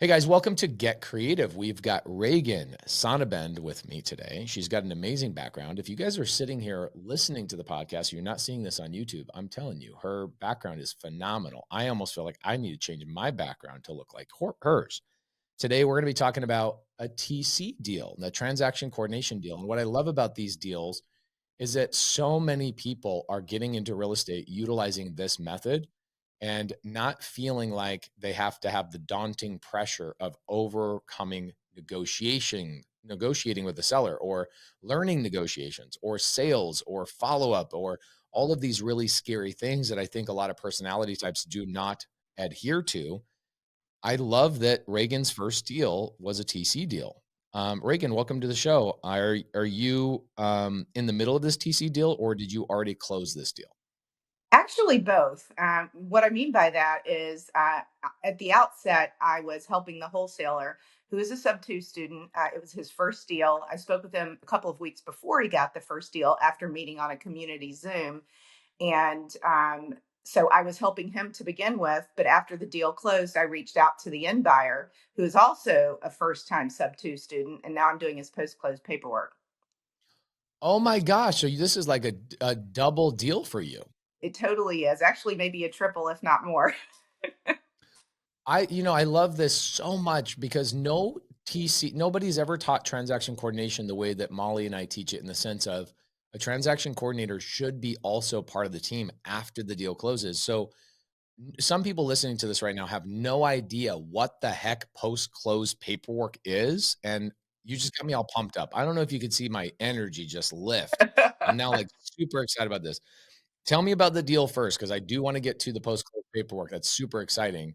Hey guys, welcome to Get Creative. We've got Regan Sonnabend with me today. She's got an amazing background. If you guys are sitting here listening to the podcast, you're not seeing this on YouTube, I'm telling you, her background is phenomenal. I almost feel like I need to change my background to look like hers. Today, we're going to be talking about a TC deal, the transaction coordination deal. And what I love about these deals is that so many people are getting into real estate utilizing this method and not feeling like they have to have the daunting pressure of overcoming negotiating with the seller or learning negotiations or sales or follow-up or all of these really scary things that I think a lot of personality types do not adhere to. I love that Reagan's first deal was a TC deal. Reagan, welcome to the show. Are you in the middle of this TC deal, or did you already close this deal? Actually, both. What I mean by that is at the outset, I was helping the wholesaler who is a SubTo student. It was his first deal. I spoke with him a couple of weeks before he got the first deal after meeting on a community Zoom. And so I was helping him to begin with. But after the deal closed, I reached out to the end buyer, who is also a first time SubTo student. And now I'm doing his post close paperwork. Oh my gosh! So this is like a double deal for you. It totally is. Actually, maybe a triple, if not more. I love this so much because nobody's ever taught transaction coordination the way that Molly and I teach it, in the sense of a transaction coordinator should be also part of the team after the deal closes. So some people listening to this right now have no idea what the heck post-close paperwork is, and you just got me all pumped up. I don't know if you could see my energy just lift. I'm now like super excited about this. Tell me about the deal first, because I do want to get to the post-close paperwork. That's super exciting.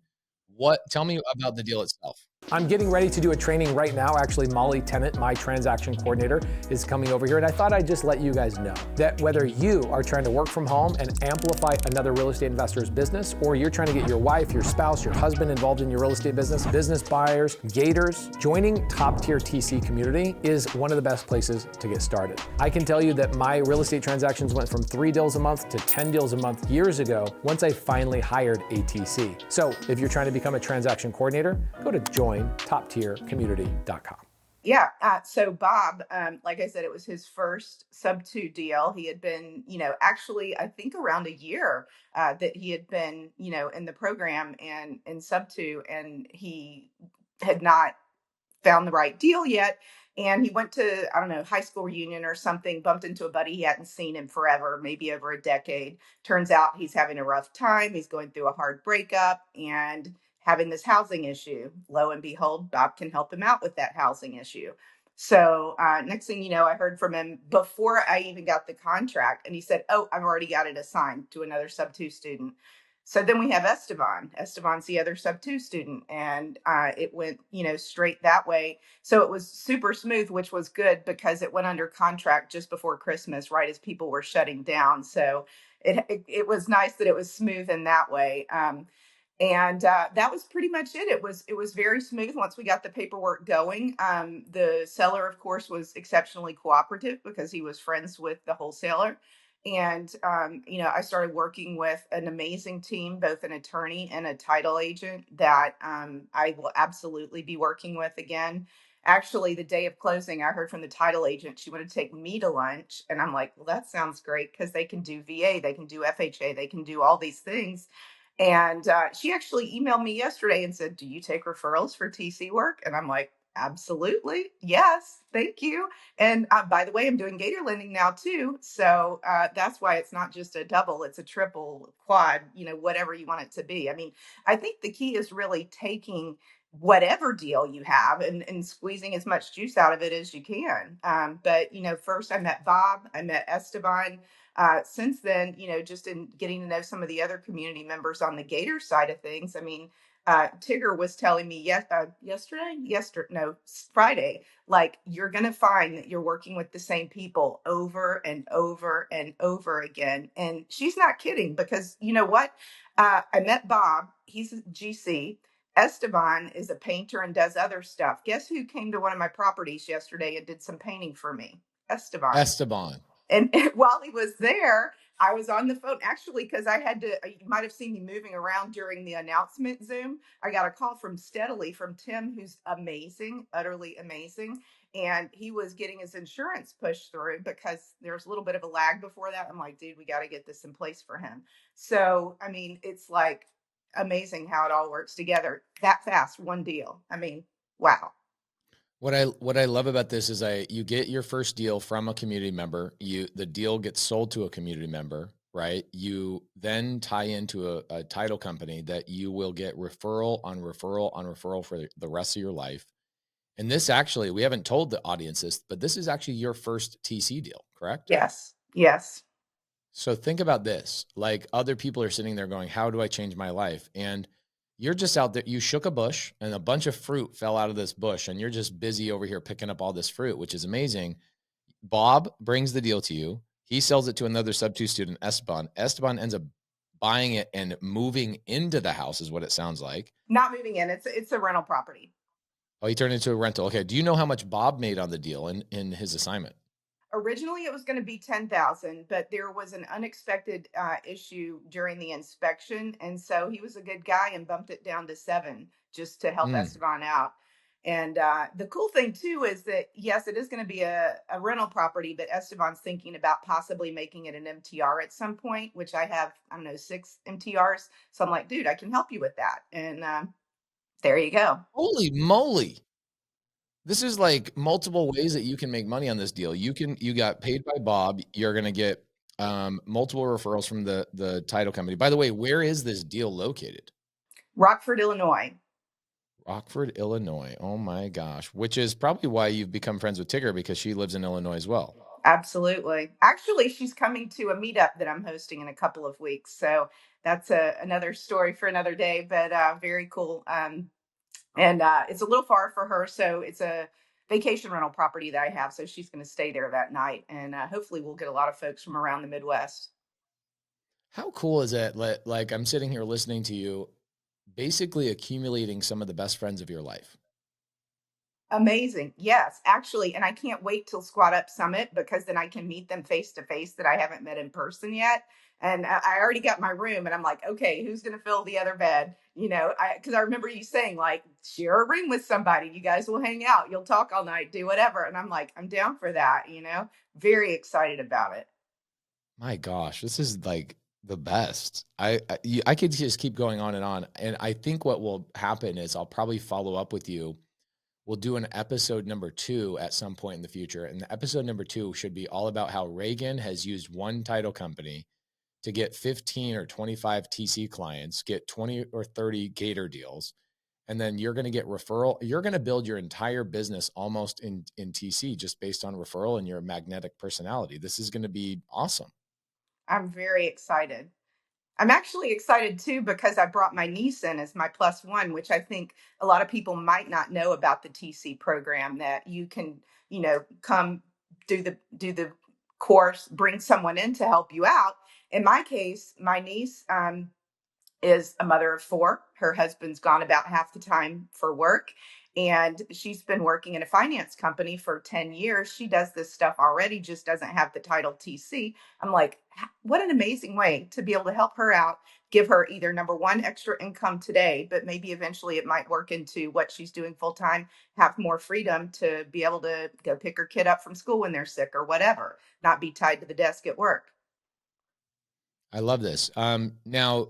Tell me about the deal itself. I'm getting ready to do a training right now. Actually, Molly Tennant, my transaction coordinator, is coming over here. And I thought I'd just let you guys know that whether you are trying to work from home and amplify another real estate investor's business, or you're trying to get your wife, your spouse, your husband involved in your real estate business buyers, gators, joining top tier TC community is one of the best places to get started. I can tell you that my real estate transactions went from 3 deals a month to 10 deals a month years ago once I finally hired a TC. So if you're trying to become a transaction coordinator, go to jointoptiercommunity.com. Yeah. So Bob, like I said, it was his first SubTo deal. He had been, actually, I think around a year that he had been, in the program and in SubTo, and he had not found the right deal yet. And he went to, I don't know, high school reunion or something, bumped into a buddy he hadn't seen in forever, maybe over a decade. Turns out he's having a rough time. He's going through a hard breakup and having this housing issue. Lo and behold, Bob can help him out with that housing issue. So next thing you know, I heard from him before I even got the contract. And he said, "Oh, I've already got it assigned to another SubTo student." So then we have Esteban. Esteban's the other SubTo student, and it went, straight that way. So it was super smooth, which was good because it went under contract just before Christmas, right as people were shutting down. So it was nice that it was smooth in that way. And that was pretty much it. It was very smooth once we got the paperwork going. The seller, of course, was exceptionally cooperative because he was friends with the wholesaler. And I started working with an amazing team, both an attorney and a title agent that I will absolutely be working with again. Actually, the day of closing, I heard from the title agent she wanted to take me to lunch, and I'm like, well, that sounds great because they can do VA, they can do FHA, they can do all these things. And she actually emailed me yesterday and said, "Do you take referrals for TC work?" And I'm like, "Absolutely. Yes. Thank you." And by the way, I'm doing gator lending now too. So that's why it's not just a double, it's a triple, quad, whatever you want it to be. I mean, I think the key is really taking whatever deal you have and squeezing as much juice out of it as you can. But, first I met Bob, I met Esteban. Since then, just in getting to know some of the other community members on the Gator side of things, I mean, Tigger was telling me Friday, like you're going to find that you're working with the same people over and over and over again. And she's not kidding because you know what? I met Bob. He's a GC. Esteban is a painter and does other stuff. Guess who came to one of my properties yesterday and did some painting for me? Esteban. Esteban. And while he was there, I was on the phone actually because I had to. You might have seen me moving around during the announcement Zoom. I got a call from Steadily from Tim, who's amazing, utterly amazing. And he was getting his insurance pushed through because there's a little bit of a lag before that. I'm like, dude, we got to get this in place for him. So, I mean, it's like amazing how it all works together that fast. One deal. I mean, wow. What I love about this is you get your first deal from a community member. The deal gets sold to a community member, right? You then tie into a title company that you will get referral on referral on referral for the rest of your life. And this actually, we haven't told the audience this, but this is actually your first TC deal, correct? Yes. Yes. So think about this, like other people are sitting there going, how do I change my life? And you're just out there, you shook a bush and a bunch of fruit fell out of this bush and you're just busy over here picking up all this fruit, which is amazing. Bob brings the deal to you. He sells it to another SubTo student, Esteban. Esteban ends up buying it and moving into the house is what it sounds like. Not moving in. It's a rental property. Oh, he turned it into a rental. Okay. Do you know how much Bob made on the deal in his assignment? Originally it was going to be 10,000, but there was an unexpected issue during the inspection, and so he was a good guy and bumped it down to 7 just to help Esteban out. And the cool thing too is that yes, it is going to be a rental property, but Esteban's thinking about possibly making it an MTR at some point, which I have, I don't know, 6 MTRs. So I'm like, dude, I can help you with that. And there you go. Holy moly. This is like multiple ways that you can make money on this deal. You got paid by Bob. You're going to get multiple referrals from the title company. By the way, where is this deal located? Rockford, Illinois. Rockford, Illinois. Oh my gosh. Which is probably why you've become friends with Tigger, because she lives in Illinois as well. Absolutely. Actually, she's coming to a meetup that I'm hosting in a couple of weeks. So that's another story for another day, but very cool. And it's a little far for her. So it's a vacation rental property that I have. So she's going to stay there that night. And hopefully we'll get a lot of folks from around the Midwest. How cool is it? Like I'm sitting here listening to you, basically accumulating some of the best friends of your life. Amazing. Yes, actually. And I can't wait till Squat Up Summit because then I can meet them face to face that I haven't met in person yet. And I already got my room and I'm like, okay, who's going to fill the other bed? You know, because I remember you saying like, share a room with somebody. You guys will hang out. You'll talk all night, do whatever. And I'm like, I'm down for that. You know, very excited about it. My gosh, this is like the best. I could just keep going on. And I think what will happen is I'll probably follow up with you. We'll do an episode number 2 at some point in the future. And the episode number 2 should be all about how Regan has used one title company to get 15 or 25 TC clients, get 20 or 30 Gator deals. And then you're going to get referral. You're going to build your entire business almost in TC just based on referral and your magnetic personality. This is going to be awesome. I'm very excited. I'm actually excited too because I brought my niece in as my +1, which I think a lot of people might not know about the TC program, that you can, you know, come do the course, bring someone in to help you out. In my case, my niece is a mother of 4. Her husband's gone about half the time for work. And she's been working in a finance company for 10 years. She does this stuff already, just doesn't have the title TC. I'm like, what an amazing way to be able to help her out, give her either number one, extra income today, but maybe eventually it might work into what she's doing full time, have more freedom to be able to go pick her kid up from school when they're sick or whatever, not be tied to the desk at work. I love this. Now,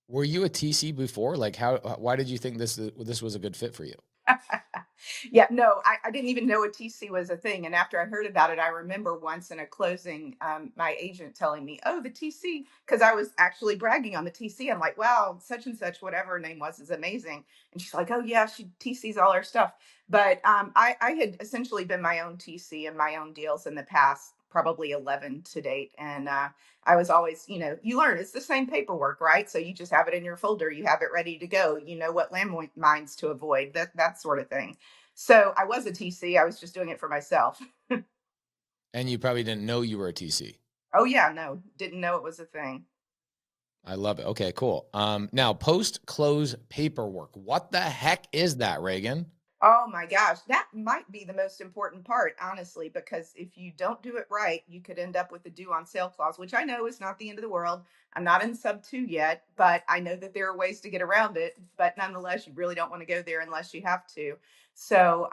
were you a TC before? Like why did you think this was a good fit for you? Yeah, no, I didn't even know a TC was a thing. And after I heard about it, I remember once in a closing, my agent telling me, oh, the TC, because I was actually bragging on the TC. I'm like, wow, such and such, whatever her name was, is amazing. And she's like, oh, yeah, she TCs all our stuff. But I had essentially been my own TC and my own deals in the past, probably 11 to date. And I was always, you know, you learn it's the same paperwork, right? So you just have it in your folder, you have it ready to go, you know what landmines to avoid, that sort of thing. So I was a TC. I was just doing it for myself. And you probably didn't know you were a TC. Oh yeah, no, didn't know it was a thing. I love it. Okay, cool. Now post-close paperwork. What the heck is that, Regan? Oh my gosh, that might be the most important part, honestly, because if you don't do it right, you could end up with a due on sale clause, which I know is not the end of the world. I'm not in sub 2 yet, but I know that there are ways to get around it. But nonetheless, you really don't want to go there unless you have to. So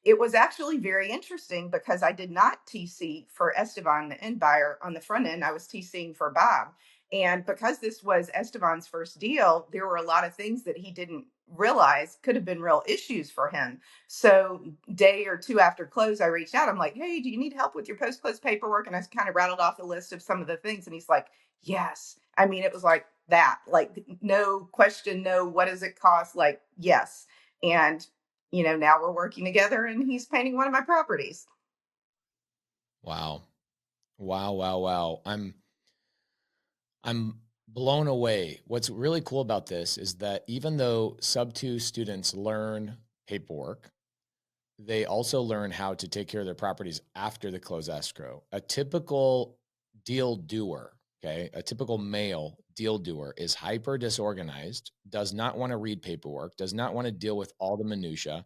it was actually very interesting because I did not TC for Esteban, the end buyer, on the front end. I was TCing for Bob. And because this was Esteban's first deal, there were a lot of things that he didn't realize could have been real issues for him. So, day or two after close, I reached out. I'm like, hey, do you need help with your post close paperwork? And I kind of rattled off a list of some of the things. And he's like, yes. I mean, it was like that, like, no question, no, what does it cost? Like, yes. And, now we're working together and he's painting one of my properties. Wow. Wow, wow, wow. I'm blown away. What's really cool about this is that even though sub 2 students learn paperwork, they also learn how to take care of their properties after the close escrow. A typical deal doer, okay, a typical male deal doer is hyper disorganized, does not want to read paperwork, does not want to deal with all the minutia.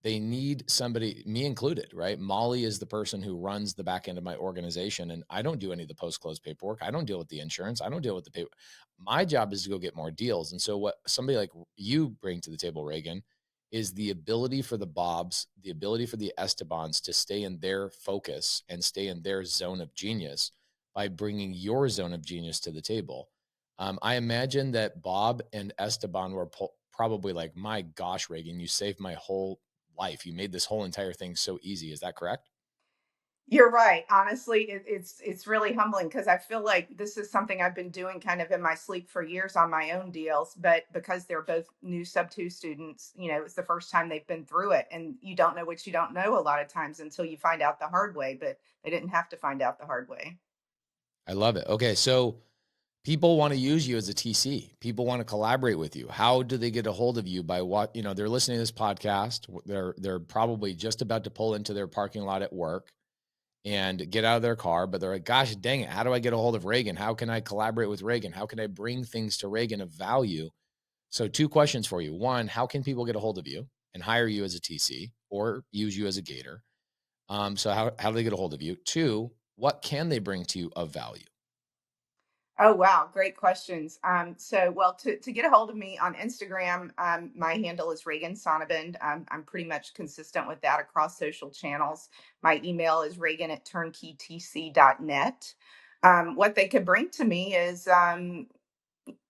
They need somebody, me included, right? Molly is the person who runs the back end of my organization, and I don't do any of the post-close paperwork. I don't deal with the insurance. I don't deal with the paper. My job is to go get more deals. And so what somebody like you bring to the table, Regan, is the ability for the Bobs, the ability for the Estebans to stay in their focus and stay in their zone of genius by bringing your zone of genius to the table. I imagine that Bob and Esteban were probably like, my gosh, Regan, you saved my whole life. You made this whole entire thing so easy. Is that correct? You're right. Honestly, it's really humbling because I feel like this is something I've been doing kind of in my sleep for years on my own deals. But because they're both new sub 2 students, it's the first time they've been through it, and you don't know what you don't know a lot of times until you find out the hard way. But they didn't have to find out the hard way. I love it. Okay, so people want to use you as a TC. People want to collaborate with you. How do they get a hold of you? By what, they're listening to this podcast. They're probably just about to pull into their parking lot at work and get out of their car, but they're like, gosh, dang it. How do I get a hold of Regan? How can I collaborate with Regan? How can I bring things to Regan of value? So 2 questions for you. 1, how can people get a hold of you and hire you as a TC or use you as a gator? So how do they get a hold of you? 2, what can they bring to you of value? Oh, wow. Great questions. Well, to get a hold of me on Instagram, my handle is Regan Sonnabend. I'm pretty much consistent with that across social channels. My email is regan@turnkeytc.net. What they could bring to me is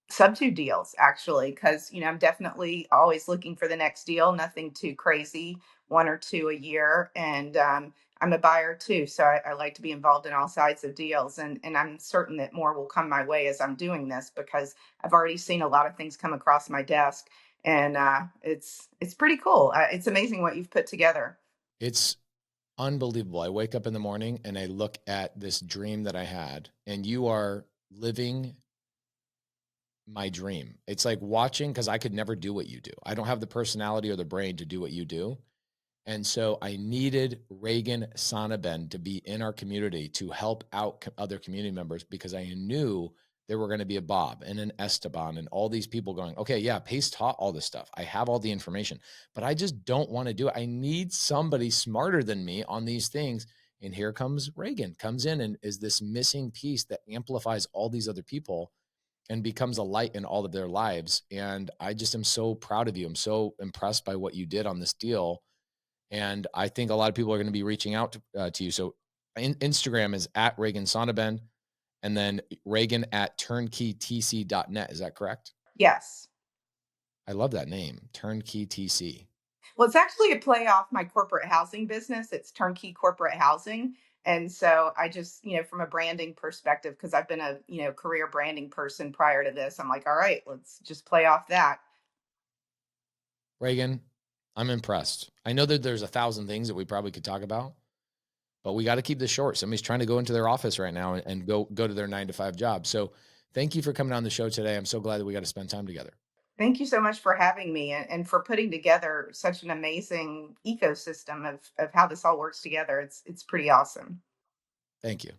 sub 2 deals, actually, because I'm definitely always looking for the next deal. Nothing too crazy, 1 or 2 a year. And I'm a buyer too, so I like to be involved in all sides of deals. And I'm certain that more will come my way as I'm doing this, because I've already seen a lot of things come across my desk. And it's pretty cool. It's amazing what you've put together. It's unbelievable. I wake up in the morning and I look at this dream that I had, and you are living my dream. It's like watching, because I could never do what you do. I don't have the personality or the brain to do what you do. And so I needed Regan Sonnabend to be in our community to help out other community members, because I knew there were going to be a Bob and an Esteban and all these people going, okay, yeah, Pace taught all this stuff. I have all the information, but I just don't want to do it. I need somebody smarter than me on these things. And here comes Regan, comes in and is this missing piece that amplifies all these other people and becomes a light in all of their lives. And I just am so proud of you. I'm so impressed by what you did on this deal. And I think a lot of people are going to be reaching out to you. So Instagram is at Regan Sonnabend, and then Regan at turnkeytc.net. Is that correct? Yes. I love that name, Turnkey TC. Well, it's actually a play off my corporate housing business. It's Turnkey Corporate Housing. And so I just, from a branding perspective, because I've been a, career branding person prior to this, I'm like, all right, let's just play off that. Regan, I'm impressed. I know that there's 1,000 things that we probably could talk about, but we got to keep this short. Somebody's trying to go into their office right now and go to their 9-to-5 job. So thank you for coming on the show today. I'm so glad that we got to spend time together. Thank you so much for having me, and for putting together such an amazing ecosystem of how this all works together. It's pretty awesome. Thank you.